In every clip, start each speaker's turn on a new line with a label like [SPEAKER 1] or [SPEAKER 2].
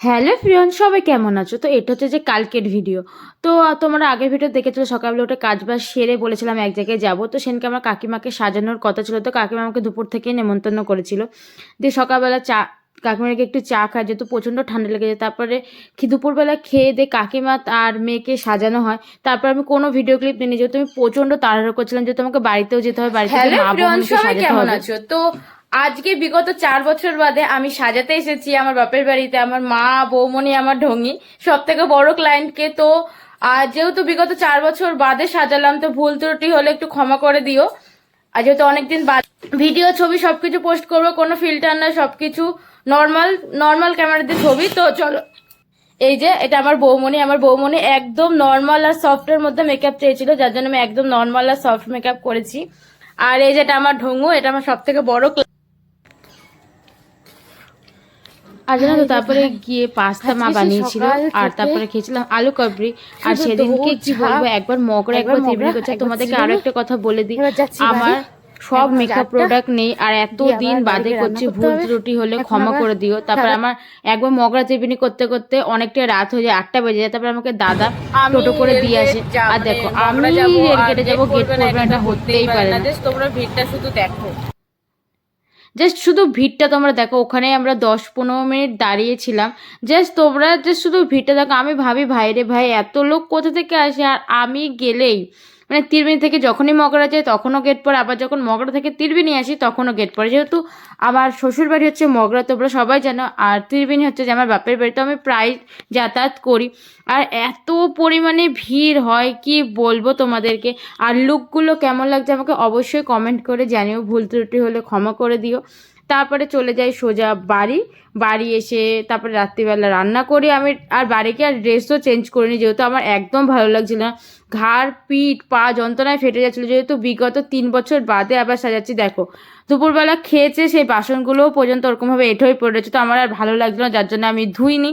[SPEAKER 1] Hello ফ্রিয়ন, সবাই কেমন আছো? তো এটা হচ্ছে যে কালকের ভিডিও। তো তোমরা আগের ভিডিও দেখেছো, সকালবেলা উঠে কাজ বাজ সেরে বলেছিলাম এক জায়গায় যাবো। তো সেদিনকে আমার কাকিমাকে সাজানোর কথা ছিল, তো কাকিমা আমাকে দুপুর থেকেই নেমন্তন্ন করেছিল। দিয়ে সকালবেলা কাকিমাকে একটু চা খায়, যেহেতু প্রচণ্ড ঠান্ডা লেগে যায়। তারপরে দুপুরবেলা খেয়ে দিয়ে কাকিমা আর মেয়েকে সাজানো হয়। তারপর আমি কোনো ভিডিও ক্লিপ নিয়ে, যেহেতু আমি প্রচণ্ড তাড়াহুড়ো করছিলাম, যেহেতু আমাকে বাড়িতেও যেতে হবে, বাড়িতে
[SPEAKER 2] হ্যালো
[SPEAKER 1] মা
[SPEAKER 2] এভরিওয়ান,
[SPEAKER 1] বোনকে
[SPEAKER 2] সবাই
[SPEAKER 1] সাজাতে
[SPEAKER 2] কেমন
[SPEAKER 1] হবে।
[SPEAKER 2] আছো? তো আজকে বিগত 4 বছর বাদে আমি সাজাতে এসেছি আমার বাপের বাড়িতে আমার মা, বৌমনি, আমার ঢঙ্গি, সব থেকে বড় ক্লায়েন্টকে। তো যেহেতু বিগত 4 বছর বাদে সাজালাম, তো ভুল ত্রুটি হলে একটু ক্ষমা করে দিও। আর যেহেতু অনেকদিন বাদ ভিডিও ছবি সবকিছু পোস্ট করবো, কোনো ফিল্টার না, সবকিছু নর্মাল নর্মাল ক্যামেরাতে ছবি। তো চলো, এই যে এটা আমার বৌমনি একদম নর্মাল আর সফটের মধ্যে মেকআপ চেয়েছিল, যার জন্য আমি একদম নর্মাল আর সফট মেকআপ করেছি। আর এই যেটা আমার ঢঙ্গু, এটা আমার সব থেকে বড়
[SPEAKER 1] আর জানো তো, তারপরে গিয়ে পাস্তা মা বানিয়েছিল, আর তারপরে খেয়েছিলাম আলু কাবরি। আর সেদিনকে কি বলবো, একবার মগরা একবার তিরবিনি করছে। তোমাদেরকে আরো একটা কথা বলে দিই, আমার সব মেকআপ প্রোডাক্ট নেই, আর এতদিন বাদে করছি, ভুল ত্রুটি হলে ক্ষমা করে দিও। তারপর আমার একবার মগরা তিরবিনি করতে করতে অনেকটা রাত হয়ে যায়, 8টা বেজে যায়। তারপর আমাকে দাদা টোটো করে দিয়ে আসে। আর দেখো, আমি রেলগেটে যাবো, গেট করবো না, এটা হতেই পারে না।
[SPEAKER 2] তোমরা ভিড়টা শুধু দেখো।
[SPEAKER 1] জাস্ট শুধু ভিড়টা তোমরা দেখো, ওখানে আমরা 10-15 মিনিট দাঁড়িয়েছিলাম। জাস্ট তোমরা জাস্ট শুধু ভিড়টা দেখো। আমি ভাবি, ভাই রে ভাই, এত লোক কোথা থেকে আসে? আর আমি গেলেই মানে তিরবিনি থেকে যখনই মগরা যায় তখনও গেট পড়ে, আবার যখন মগরা থেকে তিরবিনি আসি তখনও গেট পড়ে। যেহেতু আমার শ্বশুর বাড়ি হচ্ছে মগরা, তোমরা সবাই জানো, আর তিরবিনি হচ্ছে যে আমার বাপের বাড়ি, তো আমি প্রায় যাতায়াত করি। আর এত পরিমাণে ভিড় হয় কি বলবো তোমাদেরকে। আর লুকগুলো কেমন লাগছে আমাকে অবশ্যই কমেন্ট করে জানিও, ভুল ত্রুটি হলে ক্ষমা করে দিও। তারপরে চলে যাই সোজা বাড়ি এসে তারপরে রাত্রিবেলা রান্না করি আমি। আর বাড়িকে আর ড্রেসও চেঞ্জ করিনি, যেহেতু আমার একদম ভালো লাগছিল না। ঘাড় পিঠ পা যন্ত্রণায় ফেটে যাচ্ছিলো, যেহেতু বিগত 3 বছর বাদে আবার সাজাচ্ছি। দেখো, দুপুরবেলা খেয়েছে সেই বাসনগুলোও পর্যন্ত ওরকমভাবে এঁটো হয়ে পড়েছে, তো আমার আর ভালো লাগছিল না, যার জন্য আমি ধুইনি।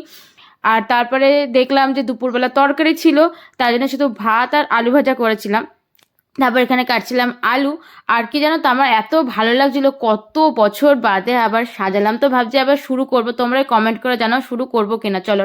[SPEAKER 1] আর তারপরে দেখলাম যে দুপুরবেলা তরকারি ছিল, তার জন্য শুধু ভাত আর আলু ভাজা করেছিলাম। তারপর এখানে কাটছিলাম আলু। আর কি জানো তো, আমার এত ভালো লাগছিল, কত বছর বাদে আবার সাজালাম, তো ভাবছি আবার শুরু করব। তোমরা কমেন্ট করে জানাও শুরু করবো কিনা। চলো।